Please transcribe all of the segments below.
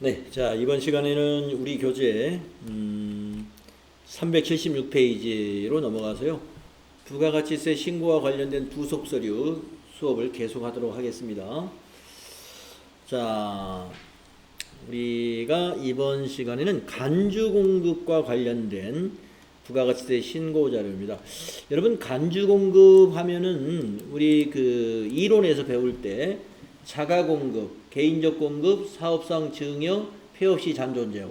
네, 자 이번 시간에는 우리 교재 376페이지로 넘어가서요. 부가가치세 신고와 관련된 부속 서류 수업을 계속하도록 하겠습니다. 자, 우리가 이번 시간에는 간주 공급과 관련된 부가가치세 신고 자료입니다. 여러분 간주 공급 하면은 우리 그 이론에서 배울 때 자가 공급, 개인적 공급, 사업상 증여, 폐업시 잔존재화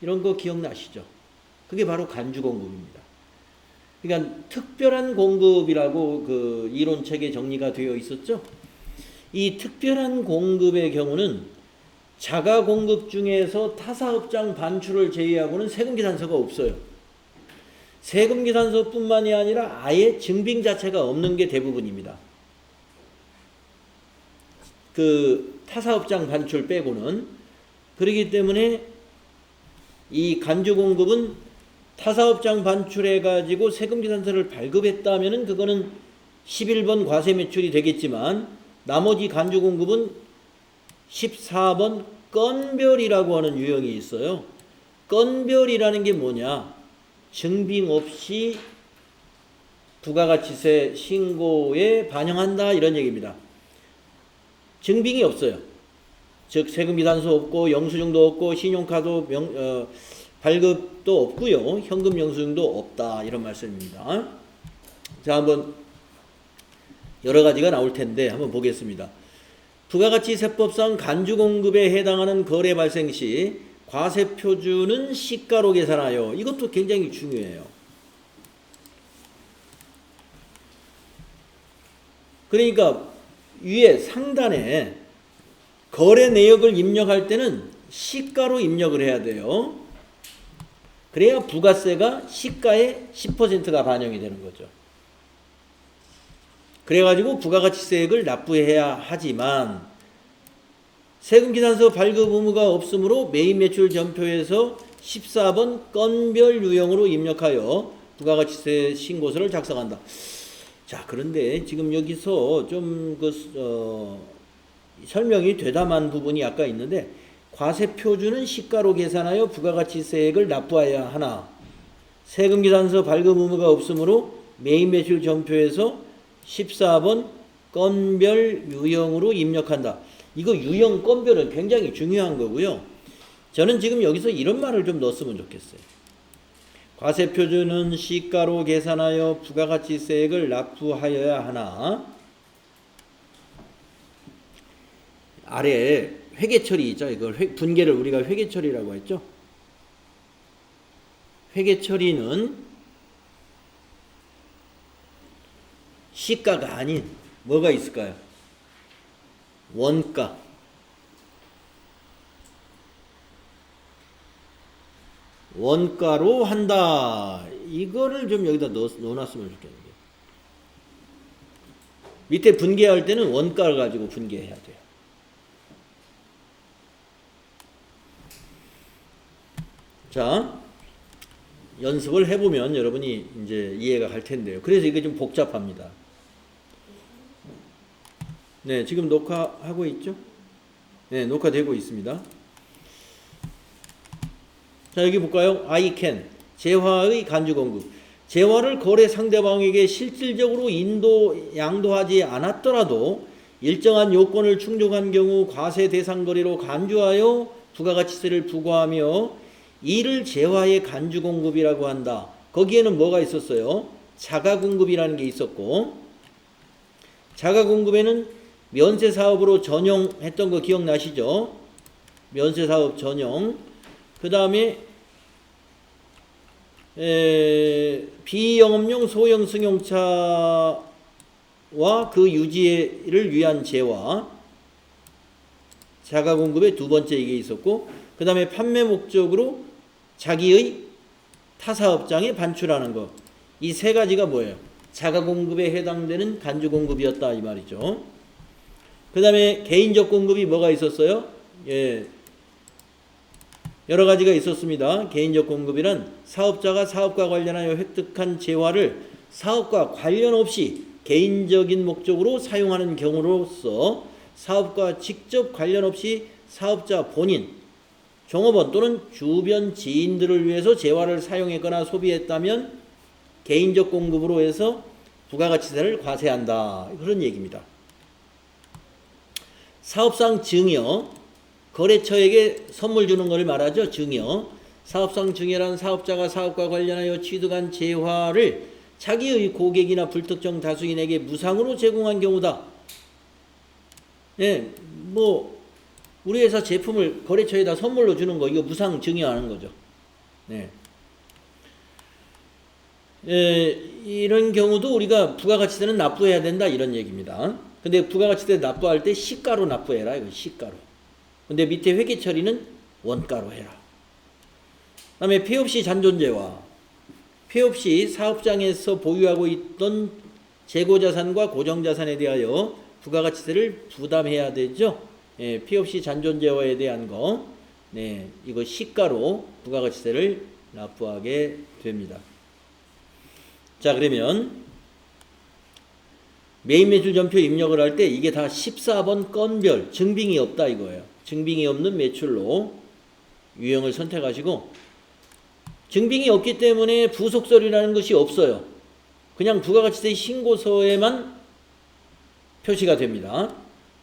이런 거 기억나시죠? 그게 바로 간주 공급입니다. 그러니까 특별한 공급이라고 그 이론책에 정리가 되어 있었죠. 이 특별한 공급의 경우는 자가 공급 중에서 타사업장 반출을 제외하고는 세금계산서가 없어요. 세금계산서뿐만이 아니라 아예 증빙 자체가 없는 게 대부분입니다. 그 타사업장 반출 빼고는. 그렇기 때문에 이 간주공급은 타사업장 반출해 가지고 세금계산서를 발급했다면은 그거는 11번 과세 매출이 되겠지만 나머지 간주공급은 14번 건별이라고 하는 유형이 있어요. 건별이라는 게 뭐냐? 증빙 없이 부가가치세 신고에 반영한다 이런 얘기입니다. 증빙이 없어요. 즉 세금계산서 없고 영수증도 없고 신용카드 발급도 없고요. 현금 영수증도 없다 이런 말씀입니다. 자, 한번 여러 가지가 나올 텐데 한번 보겠습니다. 부가가치세법상 간주공급에 해당하는 거래 발생 시 과세표준은 시가로 계산하여. 이것도 굉장히 중요해요. 그러니까 위에 상단에 거래 내역을 입력할 때는 시가로 입력을 해야 돼요. 그래야 부가세가 시가의 10%가 반영이 되는 거죠. 그래가지고 부가가치세액을 납부해야 하지만 세금계산서 발급 의무가 없으므로 매입매출 전표에서 14번 건별 유형으로 입력하여 부가가치세 신고서를 작성한다. 자, 그런데 지금 여기서 좀 설명이 되담한 부분이 아까 있는데 과세표준은 시가로 계산하여 부가가치세액을 납부해야 하나 세금계산서 발급 의무가 없으므로 매입매출 전표에서 14번 건별 유형으로 입력한다. 이거 유형 건별은 굉장히 중요한 거고요. 저는 지금 여기서 이런 말을 좀 넣었으면 좋겠어요. 과세표준은 시가로 계산하여 부가가치세액을 납부하여야 하나 아래에 회계처리 있죠. 이걸 분계를 우리가 회계처리라고 했죠. 회계처리는 시가가 아닌 뭐가 있을까요? 원가. 원가로 한다. 이거를 좀 여기다 넣어놨으면 좋겠는데. 밑에 분계할 때는 원가를 가지고 분계해야 돼요. 자, 연습을 해보면 여러분이 이제 이해가 갈 텐데요. 그래서 이게 좀 복잡합니다. 네, 지금 녹화하고 있죠? 네, 녹화되고 있습니다. 자, 여기 볼까요? I can. 재화의 간주공급. 재화를 거래 상대방에게 실질적으로 양도하지 않았더라도 일정한 요건을 충족한 경우 과세 대상 거래로 간주하여 부가가치세를 부과하며 이를 재화의 간주공급이라고 한다. 거기에는 뭐가 있었어요? 자가공급이라는 게 있었고 자가공급에는 면세사업으로 전용했던 거 기억나시죠? 면세사업 전용. 그 다음에 비영업용 소형 승용차와 그 유지를 위한 재화. 자가공급의 두 번째 이게 있었고 그 다음에 판매 목적으로 자기의 타사업장에 반출하는 것. 이 세 가지가 뭐예요? 자가공급에 해당되는 간주공급이었다 이 말이죠. 그 다음에 개인적 공급이 뭐가 있었어요? 예, 여러 가지가 있었습니다. 개인적 공급이란 사업자가 사업과 관련하여 획득한 재화를 사업과 관련 없이 개인적인 목적으로 사용하는 경우로서 사업과 직접 관련 없이 사업자 본인, 종업원 또는 주변 지인들을 위해서 재화를 사용했거나 소비했다면 개인적 공급으로 해서 부가가치세를 과세한다. 그런 얘기입니다. 사업상 증여, 거래처에게 선물 주는 것을 말하죠. 증여. 사업상 증여란 사업자가 사업과 관련하여 취득한 재화를 자기의 고객이나 불특정 다수인에게 무상으로 제공한 경우다. 예, 뭐 우리 회사 제품을 거래처에다 선물로 주는 거, 이거 무상 증여하는 거죠. 네. 이런 경우도 우리가 부가가치세는 납부해야 된다, 이런 얘기입니다. 근데 부가가치세 납부할 때 시가로 납부해라, 이거 시가로. 근데 밑에 회계 처리는 원가로 해라. 그다음에 폐업시 잔존재화. 폐업시 사업장에서 보유하고 있던 재고자산과 고정자산에 대하여 부가가치세를 부담해야 되죠. 예, 폐업시 잔존재화에 대한 거, 네, 이거 시가로 부가가치세를 납부하게 됩니다. 자, 그러면 매입 매출 전표 입력을 할 때 이게 다 14번 건별 증빙이 없다 이거예요. 증빙이 없는 매출로 유형을 선택하시고, 증빙이 없기 때문에 부속서류라는 것이 없어요. 그냥 부가가치세 신고서에만 표시가 됩니다.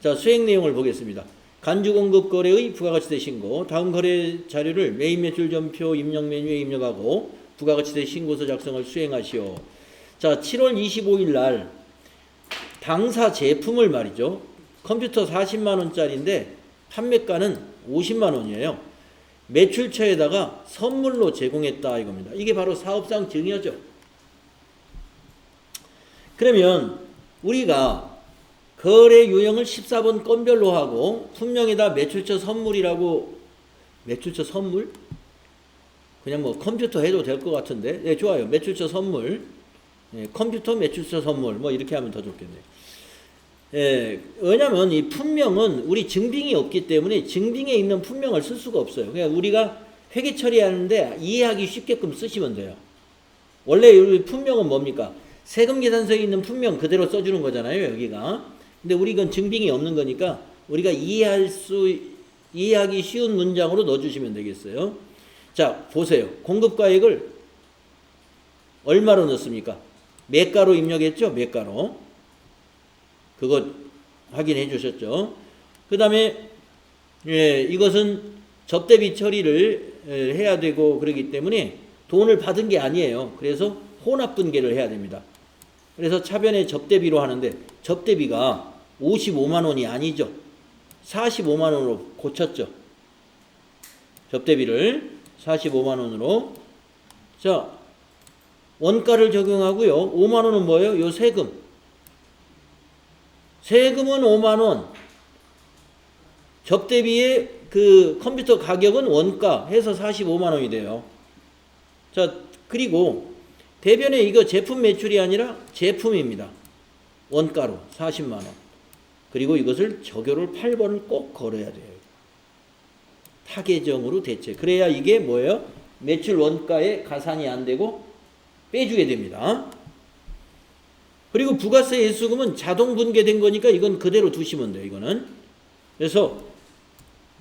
자, 수행 내용을 보겠습니다. 간주공급 거래의 부가가치세 신고. 다음 거래 자료를 매입 매출 전표 입력 메뉴에 입력하고 부가가치세 신고서 작성을 수행하시오. 자, 7월 25일 날 당사 제품을 말이죠. 컴퓨터 40만원짜리인데 판매가는 50만원이에요. 매출처에다가 선물로 제공했다 이겁니다. 이게 바로 사업상 증여죠. 그러면 우리가 거래 유형을 14번 건별로 하고 품명에다 매출처 선물이라고, 매출처 선물? 그냥 뭐 컴퓨터 해도 될 것 같은데, 네, 좋아요. 매출처 선물, 네, 컴퓨터 매출처 선물, 뭐 이렇게 하면 더 좋겠네요. 예, 왜냐면 이 품명은 우리 증빙이 없기 때문에 증빙에 있는 품명을 쓸 수가 없어요. 그냥 우리가 회계 처리하는데 이해하기 쉽게끔 쓰시면 돼요. 원래 우리 품명은 뭡니까? 세금 계산서에 있는 품명 그대로 써주는 거잖아요, 여기가. 근데 우리 이건 증빙이 없는 거니까 우리가 이해하기 쉬운 문장으로 넣어주시면 되겠어요. 자, 보세요. 공급가액을 얼마로 넣습니까? 매가로 입력했죠? 매가로. 그거 확인해 주셨죠? 그 다음에, 예, 이것은 접대비 처리를 해야 되고 그러기 때문에 돈을 받은 게 아니에요. 그래서 혼합분계를 해야 됩니다. 그래서 차변에 접대비로 하는데 접대비가 55만원이 아니죠. 45만원으로 고쳤죠. 접대비를 45만원으로. 자, 원가를 적용하고요. 5만원은 뭐예요? 요 세금. 세금은 5만원. 접대비의 그 컴퓨터 가격은 원가 해서 45만원이 돼요. 자, 그리고 대변에 이거 제품 매출이 아니라 제품입니다. 원가로 40만원. 그리고 이것을 적요를 8번을 꼭 걸어야 돼요. 타계정으로 대체. 그래야 이게 뭐예요? 매출 원가에 가산이 안 되고 빼주게 됩니다. 그리고 부가세 예수금은 자동 분계된 거니까 이건 그대로 두시면 돼요. 이거는. 그래서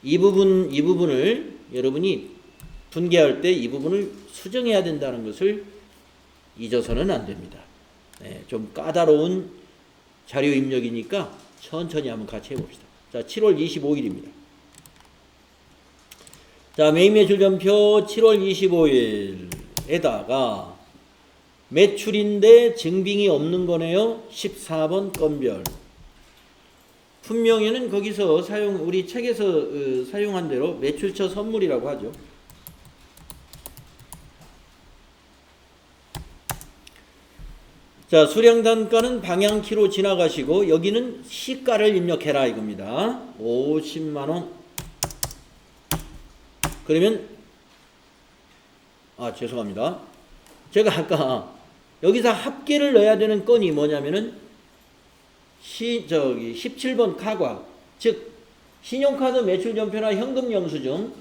이 부분을 여러분이 분계할 때 이 부분을 수정해야 된다는 것을 잊어서는 안 됩니다. 네, 좀 까다로운 자료 입력이니까 천천히 한번 같이 해봅시다. 자, 7월 25일입니다. 자, 매입 매출 전표 7월 25일에다가 매출인데 증빙이 없는 거네요. 14번 건별. 분명히는 거기서 우리 책에서 사용한 대로 매출처 선물이라고 하죠. 자, 수량 단가는 방향키로 지나가시고 여기는 시가를 입력해라 이겁니다. 50만원. 그러면 죄송합니다. 제가 아까 여기서 합계를 넣어야 되는 건이 뭐냐면은 17번 카과, 즉 신용카드 매출전표나 현금 영수증,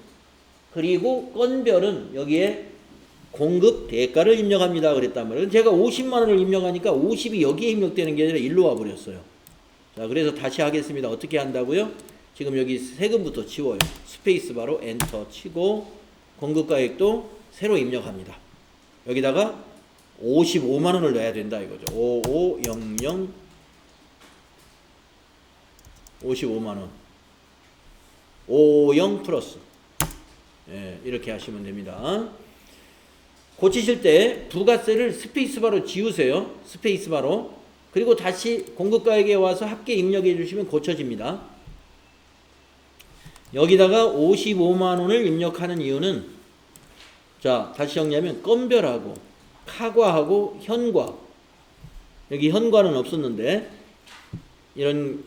그리고 건별은 여기에 공급 대가를 입력합니다 그랬단 말이에요. 제가 50만원을 입력하니까 50이 여기에 입력되는 게 아니라 일로 와버렸어요. 자, 그래서 다시 하겠습니다. 어떻게 한다고요? 지금 여기 세금부터 지워요. 스페이스바로 엔터 치고 공급가액도 새로 입력합니다. 여기다가 55만 원을 넣어야 된다 이거죠. 5500 55만 원. 50 플러스. 예, 이렇게 하시면 됩니다. 고치실 때 부가세를 스페이스바로 지우세요. 스페이스바로. 그리고 다시 공급가액에 와서 합계 입력해 주시면 고쳐집니다. 여기다가 55만 원을 입력하는 이유는, 자, 다시 정리하면 건별하고 카과하고 현과, 여기 현과는 없었는데 이런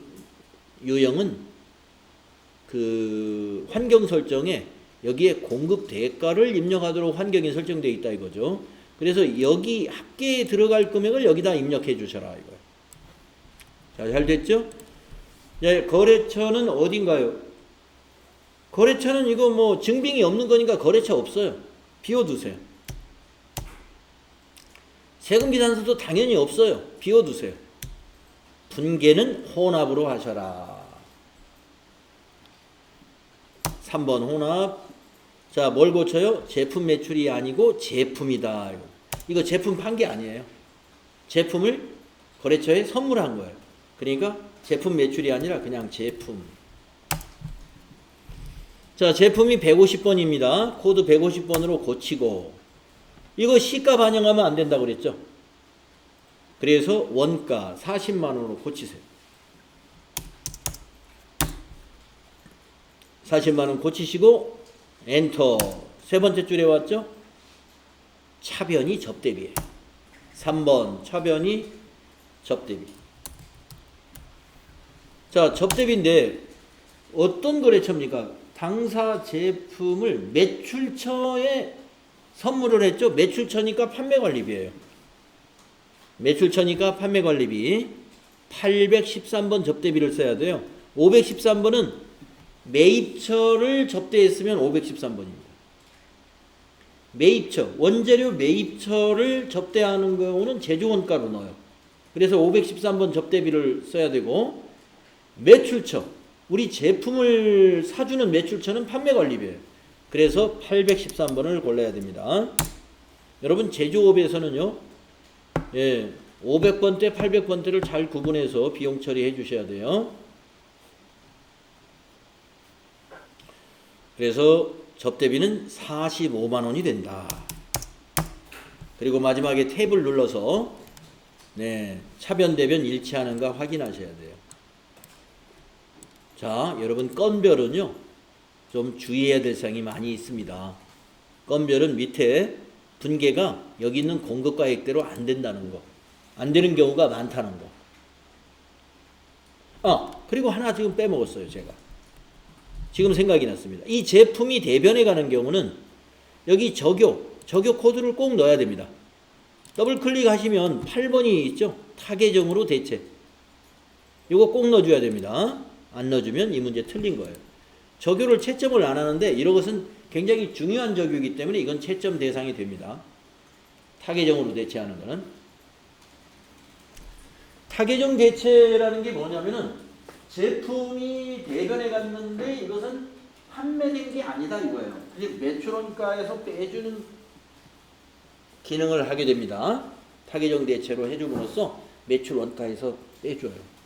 유형은 그 환경 설정에 여기에 공급 대가를 입력하도록 환경이 설정되어 있다 이거죠. 그래서 여기 합계에 들어갈 금액을 여기다 입력해 주셔라 이거예요. 자, 잘 됐죠? 네, 거래처는 어딘가요? 거래처는 이거 뭐 증빙이 없는 거니까 거래처 없어요. 비워두세요. 세금계산서도 당연히 없어요. 비워두세요. 분계는 혼합으로 하셔라. 3번 혼합. 자, 뭘 고쳐요? 제품 매출이 아니고 제품이다. 이거 제품 판 게 아니에요. 제품을 거래처에 선물한 거예요. 그러니까 제품 매출이 아니라 그냥 제품. 자, 제품이 150번입니다. 코드 150번으로 고치고, 이거 시가 반영하면 안 된다고 그랬죠? 그래서 원가 40만 원으로 고치세요. 40만 원 고치시고 엔터. 세 번째 줄에 왔죠? 차변이 접대비예요. 3번 차변이 접대비. 자, 접대비인데 어떤 거래처입니까? 당사 제품을 매출처에 선물을 했죠. 매출처니까 판매관리비예요. 매출처니까 판매관리비. 813번 접대비를 써야 돼요. 513번은 매입처를 접대했으면 513번입니다. 매입처, 원재료 매입처를 접대하는 경우는 제조원가로 넣어요. 그래서 513번 접대비를 써야 되고, 매출처, 우리 제품을 사주는 매출처는 판매관리비예요. 그래서 813번을 골라야 됩니다. 여러분 제조업에서는요, 예, 500번대, 800번대를 잘 구분해서 비용 처리해 주셔야 돼요. 그래서 접대비는 45만 원이 된다. 그리고 마지막에 탭을 눌러서 네, 차변 대변 일치하는가 확인하셔야 돼요. 자, 여러분 건별은요, 좀 주의해야 될 사항이 많이 있습니다. 건별은 밑에 분계가 여기 있는 공급가액대로 안 된다는 거, 안 되는 경우가 많다는 거. 그리고 하나 지금 빼먹었어요. 제가 지금 생각이 났습니다. 이 제품이 대변에 가는 경우는 여기 적요 코드를 꼭 넣어야 됩니다. 더블 클릭하시면 8번이 있죠. 타계정으로 대체. 이거 꼭 넣어줘야 됩니다. 안 넣어주면 이 문제 틀린 거예요. 적요를 채점을 안 하는데 이것은 굉장히 중요한 적요이기 때문에 이건 채점 대상이 됩니다. 타계정으로 대체하는 거는. 타계정 대체라는 게 뭐냐면은 제품이 대변에 갔는데 이것은 판매된 게 아니다 이거예요. 그래서 매출원가에서 빼주는 기능을 하게 됩니다. 타계정 대체로 해줌으로써 매출원가에서 빼줘요.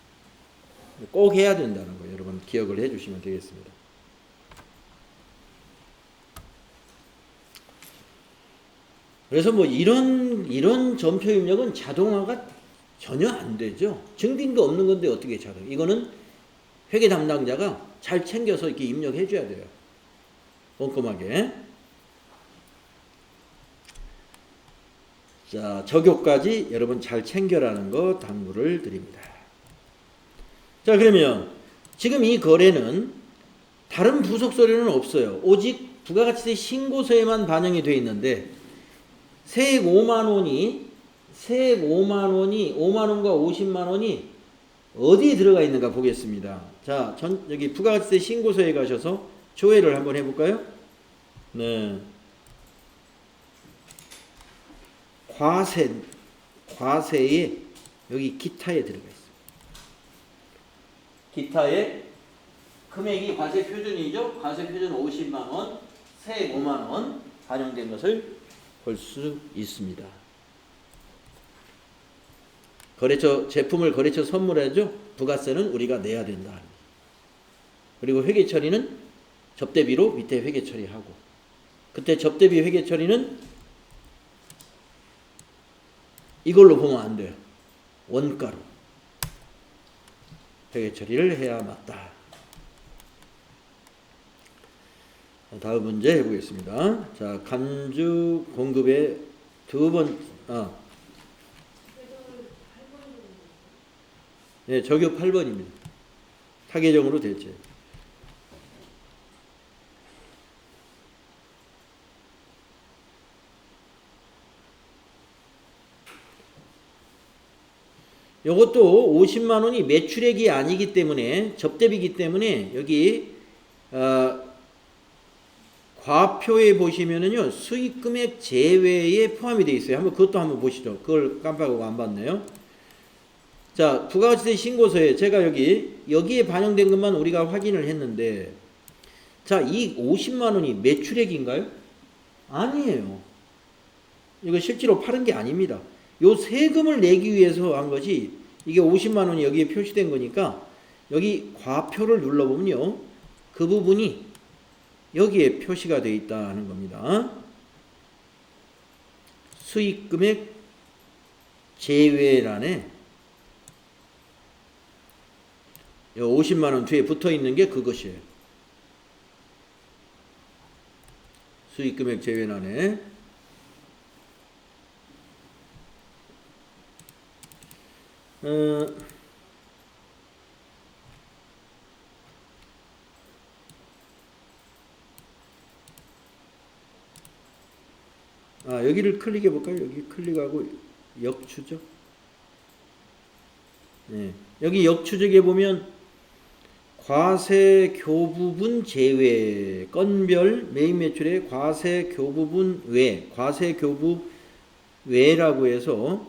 꼭 해야 된다는 거예요. 여러분 기억을 해주시면 되겠습니다. 그래서 뭐 이런 점표 입력은 자동화가 전혀 안 되죠. 증빙도 없는 건데 어떻게 자동? 이거는 회계 담당자가 잘 챙겨서 이렇게 입력해 줘야 돼요. 꼼꼼하게. 자, 적요까지 여러분 잘 챙겨라는 거 당부를 드립니다. 자, 그러면 지금 이 거래는 다른 부속 서류는 없어요. 오직 부가가치세 신고서에만 반영이 되어 있는데 세액 5만 원이 5만 원과 50만 원이 어디에 들어가 있는가 보겠습니다. 자, 여기 부가가치세 신고서에 가셔서 조회를 한번 해볼까요? 네. 과세에 여기 기타에 들어가 있습니다. 기타에 금액이 과세 표준이죠. 과세 표준 50만 원, 세액 5만 원 반영된 것을 볼 수 있습니다. 거래처 제품을 거래처 선물해죠. 부가세는 우리가 내야 된다. 그리고 회계 처리는 접대비로 밑에 회계 처리하고, 그때 접대비 회계 처리는 이걸로 보면 안 돼요. 원가로 회계 처리를 해야 맞다. 다음 문제 해보겠습니다. 자, 간주 공급의 네, 적용 8번입니다. 타계정으로 대체. 요것도 50만 원이 매출액이 아니기 때문에 접대비이기 때문에 여기 과표에 보시면은요 수익금액 제외에 포함이 되어 있어요. 한번 그것도 한번 보시죠. 그걸 깜빡하고 안 봤네요. 자, 부가가치세 신고서에 제가 여기에 반영된 것만 우리가 확인을 했는데, 자, 이 50만 원이 매출액인가요? 아니에요. 이거 실제로 파는 게 아닙니다. 요 세금을 내기 위해서 한 것이, 이게 50만 원이 여기에 표시된 거니까 여기 과표를 눌러보면요 그 부분이 여기에 표시가 되어 있다는 겁니다. 수익금액 제외란에 50만 원 뒤에 붙어 있는 게 그것이에요. 수익금액 제외란에 여기를 클릭해 볼까요? 여기 클릭하고 역추적. 네. 여기 역추적에 보면 과세 교부분 제외, 건별 매입 매출의 과세 교부분 외, 과세 교부 외라고 해서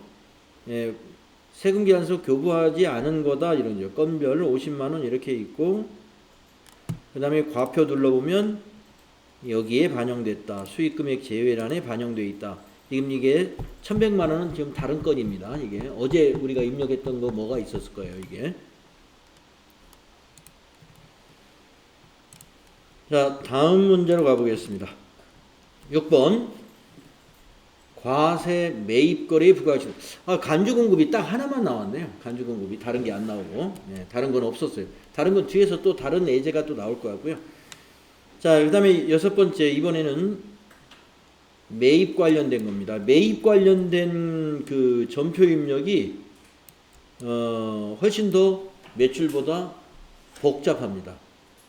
세금계산서 교부하지 않은 거다 이런죠. 건별 50만 원 이렇게 있고, 그 다음에 과표 눌러보면 여기에 반영됐다. 수익금액 제외란에 반영되어 있다. 지금 이게 1100만 원은 지금 다른 건입니다. 이게 어제 우리가 입력했던 거 뭐가 있었을 거예요. 이게. 자, 다음 문제로 가보겠습니다. 6번 과세 매입거래의 부가가치. 간주공급이 딱 하나만 나왔네요. 간주공급이 다른 게 안 나오고, 다른 건 없었어요. 다른 건 뒤에서 또 다른 예제가 또 나올 것 같고요. 자, 그 다음에 6번째, 이번에는 매입 관련된 겁니다. 매입 관련된 그 전표 입력이 훨씬 더 매출보다 복잡합니다.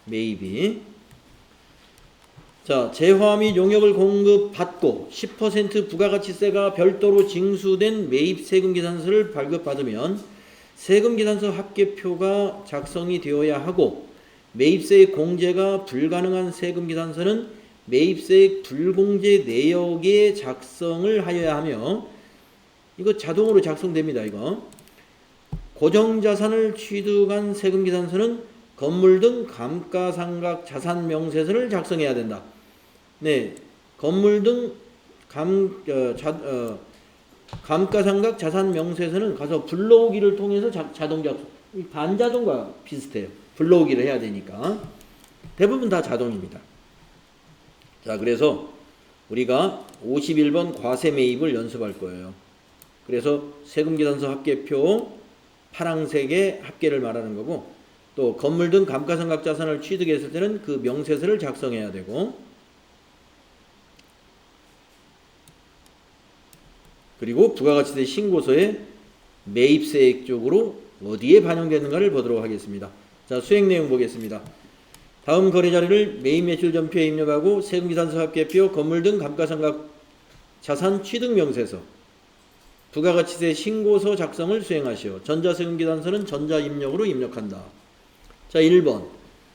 매입이. 자, 재화 및 용역을 공급받고 10% 부가가치세가 별도로 징수된 매입 세금계산서를 발급받으면 세금계산서 합계표가 작성이 되어야 하고, 매입세액 공제가 불가능한 세금계산서는 매입세액 불공제 내역에 작성을 하여야 하며, 이거 자동으로 작성됩니다. 이거 고정자산을 취득한 세금계산서는 건물 등 감가상각 자산명세서를 작성해야 된다. 네, 건물 등 감가상각 자산명세서는 가서 불러오기를 통해서 자동 작성, 반자동과 비슷해요. 불러오기를 해야 되니까. 대부분 다 자동입니다. 자, 그래서 우리가 51번 과세 매입을 연습할 거예요. 그래서 세금계산서 합계표 파란색의 합계를 말하는 거고, 또 건물 등 감가상각 자산을 취득했을 때는 그 명세서를 작성해야 되고, 그리고 부가가치세 신고서에 매입세액 쪽으로 어디에 반영되는가를 보도록 하겠습니다. 자, 수행 내용 보겠습니다. 다음 거래 자료를 매입 매출 전표에 입력하고 세금계산서 합계표, 건물 등 감가상각 자산 취득 명세서, 부가가치세 신고서 작성을 수행하시오. 전자세금계산서는 전자입력으로 입력한다. 자, 1번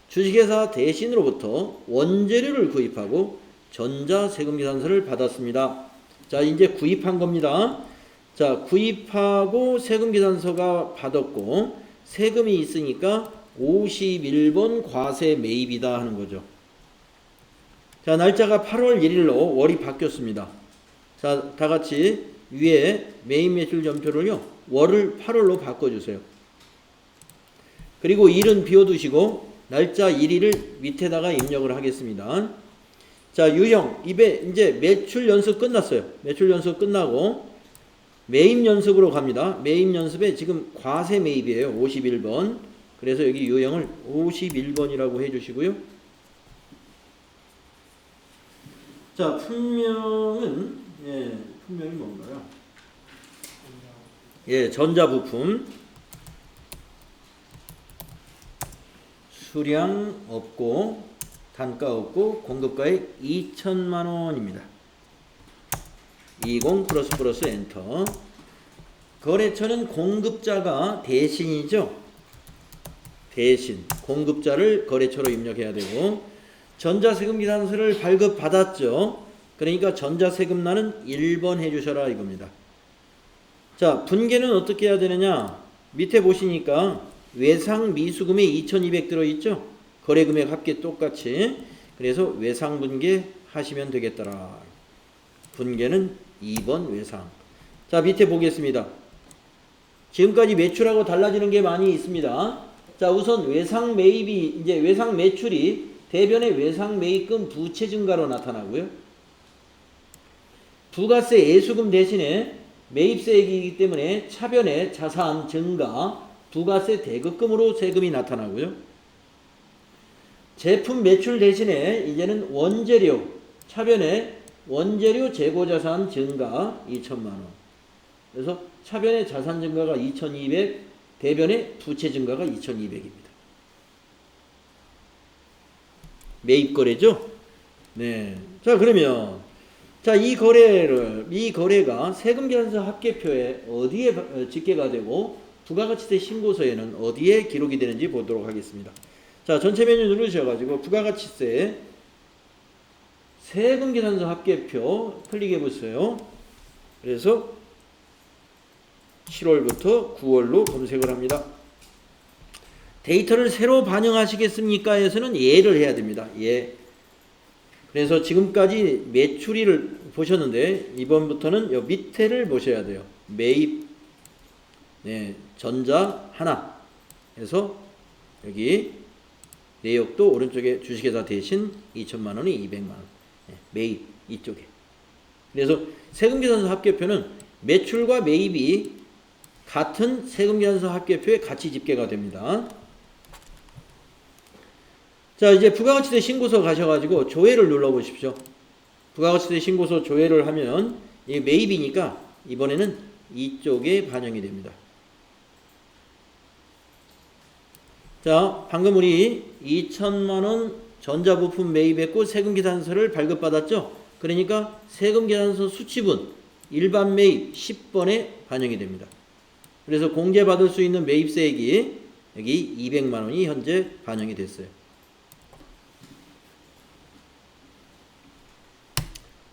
주식회사 대신으로부터 원재료를 구입하고 전자세금계산서를 받았습니다. 자, 이제 구입한 겁니다. 자, 구입하고 세금계산서가 받았고 세금이 있으니까 51번 과세 매입이다 하는 거죠. 자, 날짜가 8월 1일로 월이 바뀌었습니다. 자, 다 같이 위에 매입 매출 전표를요, 월을 8월로 바꿔주세요. 그리고 일은 비워두시고 날짜 1일을 밑에다가 입력을 하겠습니다. 자, 유형 이제 매출 연습 끝났어요. 매출 연습 끝나고 매입 연습으로 갑니다. 매입 연습에 지금 과세 매입이에요. 51번. 그래서 여기 유형을 51번이라고 해주시고요. 자, 품명은 품명이 뭔가요? 전자부품. 수량 없고 단가 없고 공급가액 2천만 원입니다. 20 플러스 엔터. 거래처는 공급자가 대신이죠. 대신 공급자를 거래처로 입력해야 되고, 전자세금계산서를 발급받았죠. 그러니까 전자세금란은 1번 해주셔라 이겁니다. 자, 분계는 어떻게 해야 되느냐. 밑에 보시니까 외상미수금에 2200 들어있죠. 거래금액 합계 똑같이. 그래서 외상분계 하시면 되겠더라. 분계는 2번 외상. 자, 밑에 보겠습니다. 지금까지 매출하고 달라지는 게 많이 있습니다. 자, 우선 외상 매입이 이제 외상 매출이 대변의 외상 매입금 부채 증가로 나타나고요. 부가세 예수금 대신에 매입세액이기 때문에 차변의 자산 증가, 부가세 대급금으로 세금이 나타나고요. 제품 매출 대신에 이제는 원재료, 차변의 원재료 재고자산 증가 2천만 원. 그래서 차변의 자산 증가가 2,200, 대변의 부채 증가가 2,200입니다. 매입 거래죠? 네. 자, 그러면 자, 이 거래가 세금계산서 합계표에 어디에 집계가 되고 부가가치세 신고서에는 어디에 기록이 되는지 보도록 하겠습니다. 자, 전체 메뉴 누르셔가지고 부가가치세 세금계산서 합계표 클릭해 보세요. 그래서 7월부터 9월로 검색을 합니다. 데이터를 새로 반영하시겠습니까? 에서는 예를 해야 됩니다. 예. 그래서 지금까지 매출일을 보셨는데 이번부터는 요 밑에를 보셔야 돼요. 매입, 전자 하나 해서 여기 내역도 오른쪽에 주식회사 대신 2천만 원이 200만 원. 매입 이쪽에. 그래서 세금계산서 합계표는 매출과 매입이 같은 세금계산서 합계표에 같이 집계가 됩니다. 자, 이제 부가가치세 신고서 가셔가지고 조회를 눌러보십시오. 부가가치세 신고서 조회를 하면 이 매입이니까 이번에는 이쪽에 반영이 됩니다. 자, 방금 우리 2천만 원 전자부품 매입했고 세금계산서를 발급받았죠. 그러니까 세금계산서 수치분 일반 매입 10번에 반영이 됩니다. 그래서 공제받을 수 있는 매입세액이 여기 200만 원이 현재 반영이 됐어요.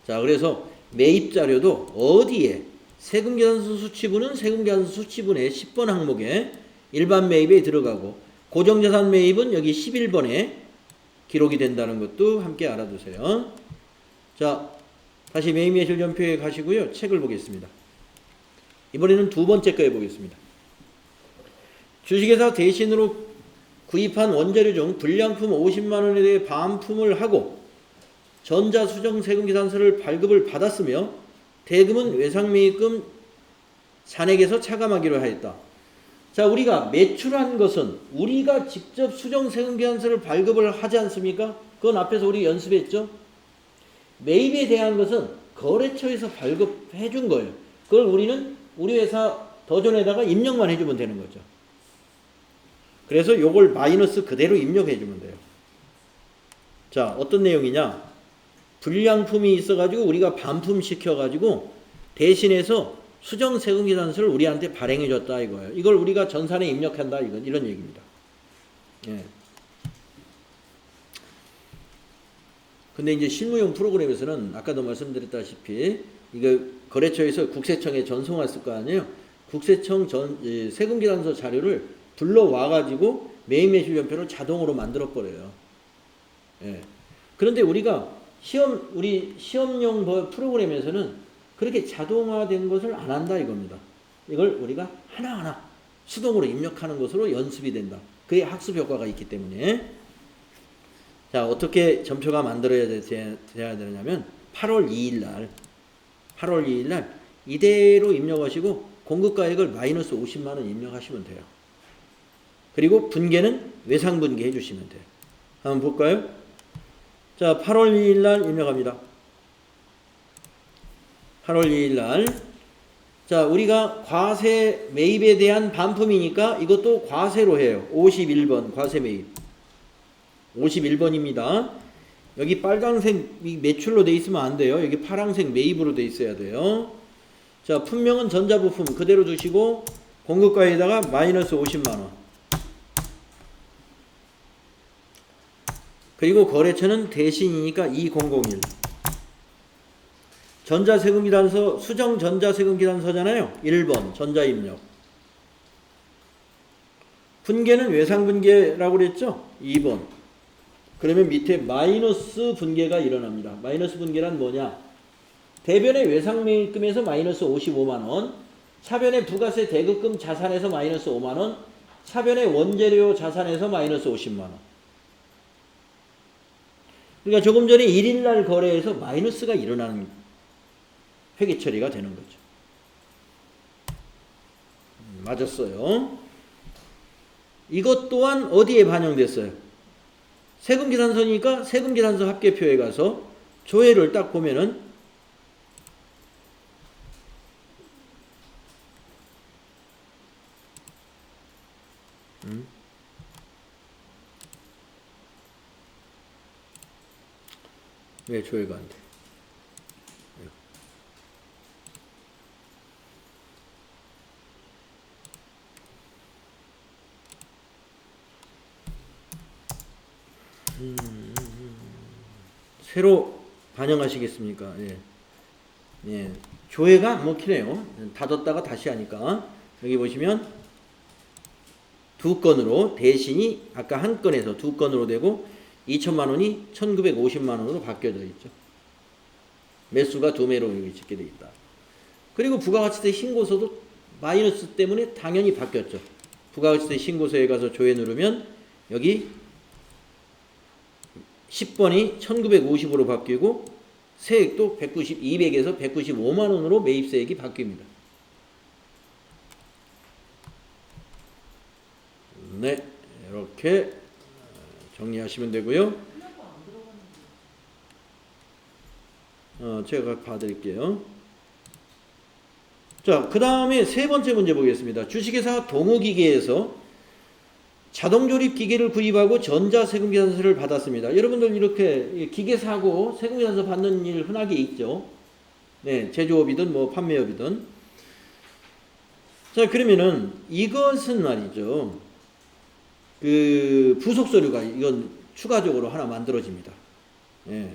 자, 그래서 매입자료도 어디에 세금계산서 수치분은 세금계산서 수치분의 10번 항목에 일반 매입에 들어가고 고정자산 매입은 여기 11번에 기록이 된다는 것도 함께 알아두세요. 자, 다시 매입 매출 전표에 가시고요. 책을 보겠습니다. 이번에는 두 번째 거에 보겠습니다. 주식회사 대신으로 구입한 원재료 중 불량품 50만 원에 대해 반품을 하고 전자수정 세금계산서를 발급을 받았으며 대금은 외상매입금 잔액에서 차감하기로 하였다. 자, 우리가 매출한 것은 우리가 직접 수정 세금계산서를 발급을 하지 않습니까? 그건 앞에서 우리 연습했죠. 매입에 대한 것은 거래처에서 발급해 준 거예요. 그걸 우리는 우리 회사 더존에다가 입력만 해주면 되는 거죠. 그래서 요걸 마이너스 그대로 입력해 주면 돼요. 자, 어떤 내용이냐? 불량품이 있어가지고 우리가 반품시켜가지고 대신해서 수정 세금계산서를 우리한테 발행해 줬다 이거예요. 이걸 우리가 전산에 입력한다 이런 얘기입니다. 예. 근데 이제 실무용 프로그램에서는 아까도 말씀드렸다시피 이거 거래처에서 국세청에 전송했을 거 아니에요. 국세청 세금계산서 자료를 불러와가지고 매입 매출 전표를 자동으로 만들어 버려요. 예. 그런데 우리가 우리 시험용 프로그램에서는 그렇게 자동화된 것을 안 한다 이겁니다. 이걸 우리가 하나하나 수동으로 입력하는 것으로 연습이 된다. 그게 학습 효과가 있기 때문에. 자, 어떻게 전표가 만들어야 돼야 되냐면 8월 2일 날 이대로 입력하시고 공급가액을 마이너스 50만 원 입력하시면 돼요. 그리고 분계는 외상분계 해주시면 돼요. 한번 볼까요? 자, 8월 2일 날 입력합니다. 8월 2일 날. 자, 우리가 과세 매입에 대한 반품이니까 이것도 과세로 해요. 51번 과세 매입. 51번입니다. 여기 빨강색 매출로 돼 있으면 안 돼요. 여기 파랑색 매입으로 돼 있어야 돼요. 자, 품명은 전자부품 그대로 두시고 공급가에다가 마이너스 50만원. 그리고 거래처는 대신이니까 2001. 전자세금기단서, 수정 전자세금기단서잖아요. 1번 전자입력. 분계는 외상분계라고 그랬죠? 2번. 그러면 밑에 마이너스 분계가 일어납니다. 마이너스 분계란 뭐냐? 대변의 외상매입금에서 마이너스 55만원, 차변의 부가세 대급금 자산에서 마이너스 5만원, 차변의 원재료 자산에서 마이너스 50만원. 그러니까 조금 전에 1일날 거래에서 마이너스가 일어나는 회계 처리가 되는 거죠. 맞았어요. 이것 또한 어디에 반영됐어요? 세금계산서니까 세금계산서 합계표에 가서 조회를 딱 보면은 왜 조회가 안 돼? 새로 반영하시겠습니까? 예. 예. 조회가 안 먹히네요. 닫았다가 다시 하니까. 여기 보시면 두 건으로 대신이 아까 한 건에서 두 건으로 되고 2천만 원이 1950만 원으로 바뀌어져 있죠. 매수가 두 매로 여기 짓게 돼 있다. 그리고 부가가치세 신고서도 마이너스 때문에 당연히 바뀌었죠. 부가가치세 신고서에 가서 조회 누르면 여기 10번이 1950으로 바뀌고 세액도 200에서 195만 원으로 매입세액이 바뀝니다. 네, 이렇게 정리하시면 되고요. 제가 봐드릴게요. 자, 그 다음에 세 번째 문제 보겠습니다. 주식회사 동우기계에서 자동조립 기계를 구입하고 전자세금계산서를 받았습니다. 여러분들 이렇게 기계 사고 세금계산서 받는 일 흔하게 있죠. 네, 제조업이든 뭐 판매업이든. 자, 그러면은 이것은 말이죠. 그 부속서류가 이건 추가적으로 하나 만들어집니다. 예.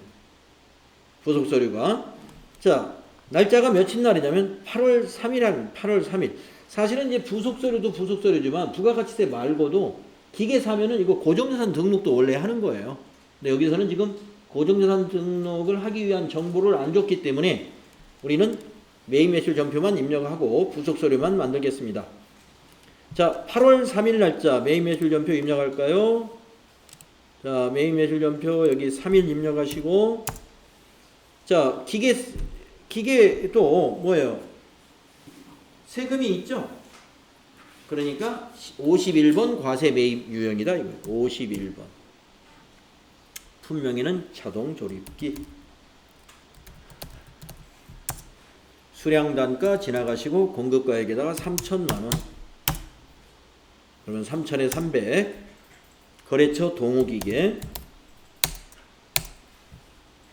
부속서류가. 자, 날짜가 며칠 날이냐면 8월 3일. 사실은 이제 부속서류도 부속서류지만 부가가치세 말고도 기계 사면은 이거 고정자산 등록도 원래 하는 거예요. 근데 여기서는 지금 고정자산 등록을 하기 위한 정보를 안 줬기 때문에 우리는 매입 매출 전표만 입력하고 부속서류만 만들겠습니다. 자, 8월 3일 날짜 매입 매출 전표 입력할까요? 자, 매입 매출 전표 여기 3일 입력하시고, 자, 기계 또 뭐예요? 세금이 있죠? 그러니까 51번 과세 매입 유형이다 이거예요. 51번. 품명에는 자동 조립기. 수량단가 지나가시고 공급가액에다가 3천만 원. 그러면 3천에 300. 거래처 동우기계.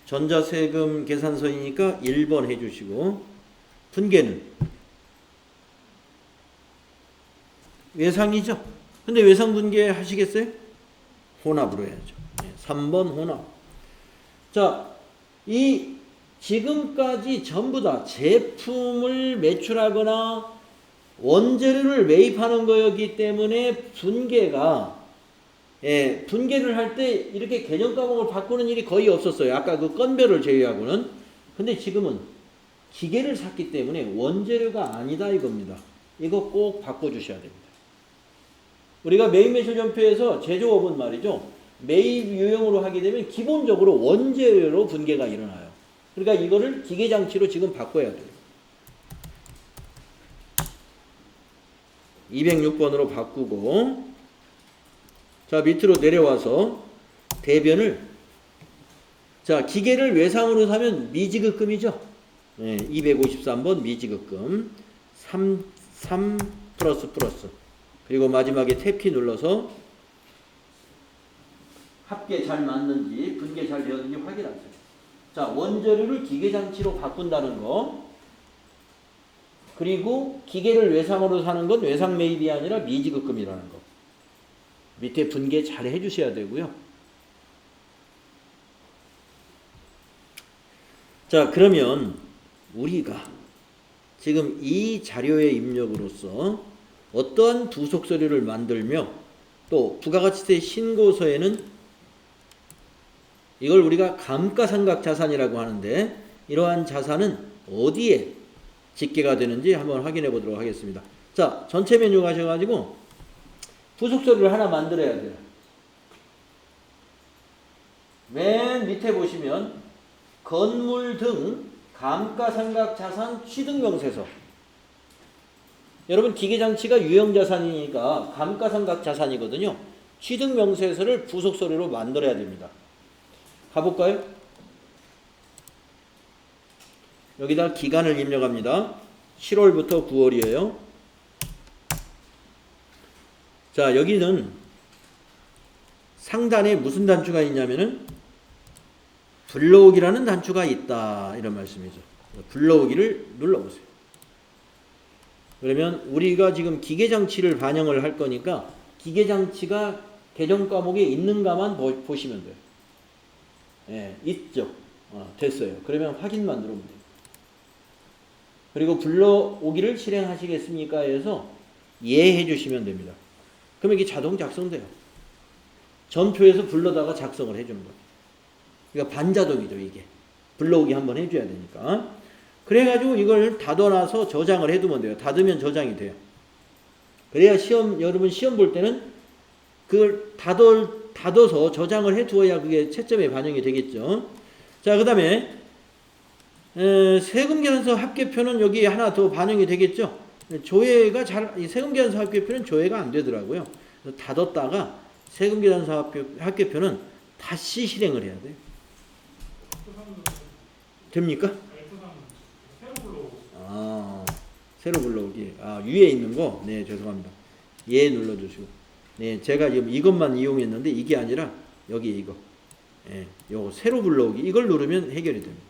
전자세금 계산서이니까 1번 해주시고, 분계는 외상이죠. 근데 외상 분계 하시겠어요? 혼합으로 해야죠. 3번 혼합. 자, 이 지금까지 전부 다 제품을 매출하거나 원재료를 매입하는 거였기 때문에 분계가 예, 분계를 할 때 이렇게 개정 과목을 바꾸는 일이 거의 없었어요. 아까 그 건별을 제외하고는. 근데 지금은 기계를 샀기 때문에 원재료가 아니다 이겁니다. 이거 꼭 바꿔주셔야 됩니다. 우리가 매입 매출 전표에서 제조업은 말이죠. 매입 유형으로 하게 되면 기본적으로 원재료로 분계가 일어나요. 그러니까 이거를 기계장치로 지금 바꿔야 돼요. 206번으로 바꾸고, 자, 밑으로 내려와서 대변을, 자, 기계를 외상으로 사면 미지급금이죠. 네, 253번 미지급금. 3 플러스. 그리고 마지막에 탭키 눌러서 합계 잘 맞는지, 분계 잘 되었는지 확인하세요. 자, 원재료를 기계장치로 바꾼다는 거. 그리고 기계를 외상으로 사는 건 외상 매입이 아니라 미지급금이라는 거. 밑에 분계 잘 해주셔야 되고요. 자, 그러면 우리가 지금 이 자료의 입력으로서 어떠한 부속서류를 만들며 또 부가가치세 신고서에는 이걸 우리가 감가상각자산이라고 하는데 이러한 자산은 어디에 집계가 되는지 한번 확인해 보도록 하겠습니다. 자, 전체 메뉴 가셔가지고 부속서류를 하나 만들어야 돼요. 맨 밑에 보시면 건물 등 감가상각자산 취득명세서. 여러분 기계장치가 유형자산이니까 감가상각자산이거든요. 취득명세서를 부속서류로 만들어야 됩니다. 가볼까요? 여기다 기간을 입력합니다. 7월부터 9월이에요. 자, 여기는 상단에 무슨 단추가 있냐면은 불러오기라는 단추가 있다 이런 말씀이죠. 불러오기를 눌러보세요. 그러면 우리가 지금 기계장치를 반영을 할 거니까 기계장치가 개정 과목에 있는가만 보시면 돼요. 예, 있죠. 됐어요. 그러면 확인만 누르면 돼요. 그리고 불러오기를 실행하시겠습니까? 해서 예 해주시면 됩니다. 그러면 이게 자동 작성돼요. 전표에서 불러다가 작성을 해주는 거예요. 그러니까 반자동이죠, 이게. 불러오기 한번 해줘야 되니까. 그래가지고 이걸 닫아놔서 저장을 해두면 돼요. 닫으면 저장이 돼요. 그래야 여러분 시험 볼 때는 그걸 닫아서 저장을 해두어야 그게 채점에 반영이 되겠죠. 자, 그 다음에 세금계산서 합계표는 여기 하나 더 반영이 되겠죠. 조회가 세금계산서 합계표는 조회가 안 되더라고요. 그래서 닫았다가 세금계산서 합계표는 다시 실행을 해야 돼요. 됩니까? 새로 불러오기. 위에 있는 거. 네, 죄송합니다. 예 눌러주시고. 네, 제가 지금 이것만 이용했는데 이게 아니라 여기 이거. 예, 요거 새로 불러오기. 이걸 누르면 해결이 됩니다.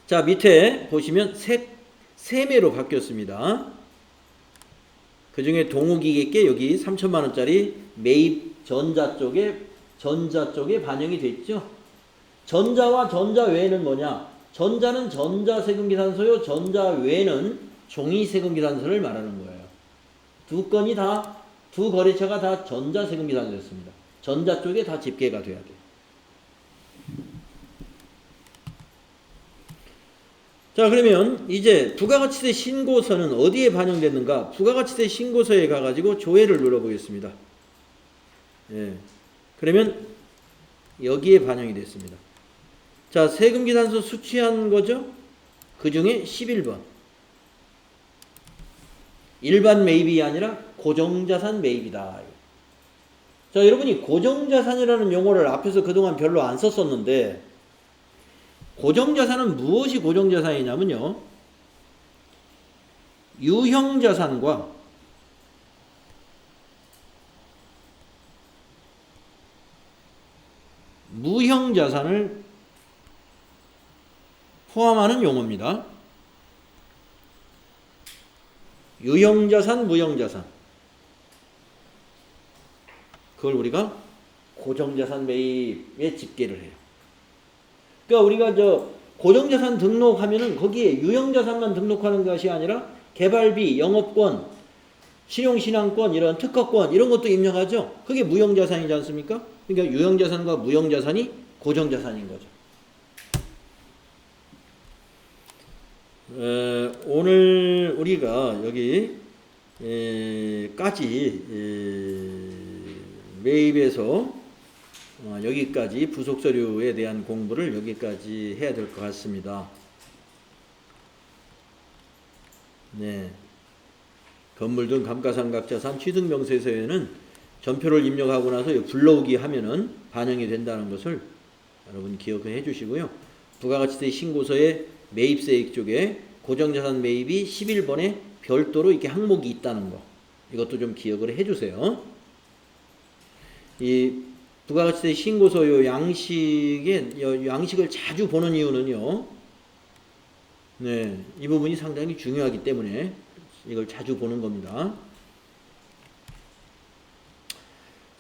자, 밑에 보시면 세매로 바뀌었습니다. 그 중에 동호기계께 여기 3천만 원짜리 매입 전자 쪽에 반영이 됐죠. 전자와 전자 외에는 뭐냐? 전자는 전자세금계산서요. 전자 외에는 종이세금계산서를 말하는 거예요. 두 거래처가 다 전자세금계산서였습니다. 전자 쪽에 다 집계가 돼야 돼요. 자, 그러면 이제 부가가치세 신고서는 어디에 반영됐는가? 부가가치세 신고서에 가가지고 조회를 눌러보겠습니다. 예. 그러면 여기에 반영이 됐습니다. 자, 세금계산서 수취한 거죠? 그 중에 11번. 일반 매입이 아니라 고정자산 매입이다. 자, 여러분이 고정자산이라는 용어를 앞에서 그동안 별로 안 썼었는데, 고정자산은 무엇이 고정자산이냐면요, 유형자산과 무형자산을 포함하는 용어입니다. 유형자산, 무형자산. 그걸 우리가 고정자산 매입에 집계를 해요. 그러니까 우리가 고정자산 등록하면은 거기에 유형자산만 등록하는 것이 아니라 개발비, 영업권, 실용신앙권, 이런 특허권 이런 것도 입력하죠. 그게 무형자산이지 않습니까? 그러니까 유형자산과 무형자산이 고정자산인 거죠. 오늘 우리가 여기까지 매입에서 여기까지 부속서류에 대한 공부를 여기까지 해야 될 것 같습니다. 네. 건물 등 감가상각자산 취득명세서에는 전표를 입력하고 나서 불러오기 하면은 반영이 된다는 것을 여러분 기억해 주시고요. 부가가치세 신고서에 매입세액 쪽에 고정자산 매입이 11번에 별도로 이렇게 항목이 있다는 거, 이것도 좀 기억을 해 주세요. 이 부가가치세 신고서 요 양식을 자주 보는 이유는요. 네, 이 부분이 상당히 중요하기 때문에 이걸 자주 보는 겁니다.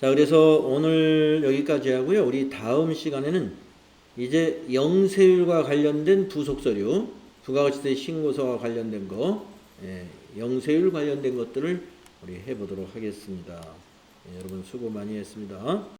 자, 그래서 오늘 여기까지 하고요. 우리 다음 시간에는 이제 영세율과 관련된 부속서류, 부가가치세 신고서와 관련된 거, 영세율 관련된 것들을 우리 해보도록 하겠습니다. 여러분 수고 많이 했습니다.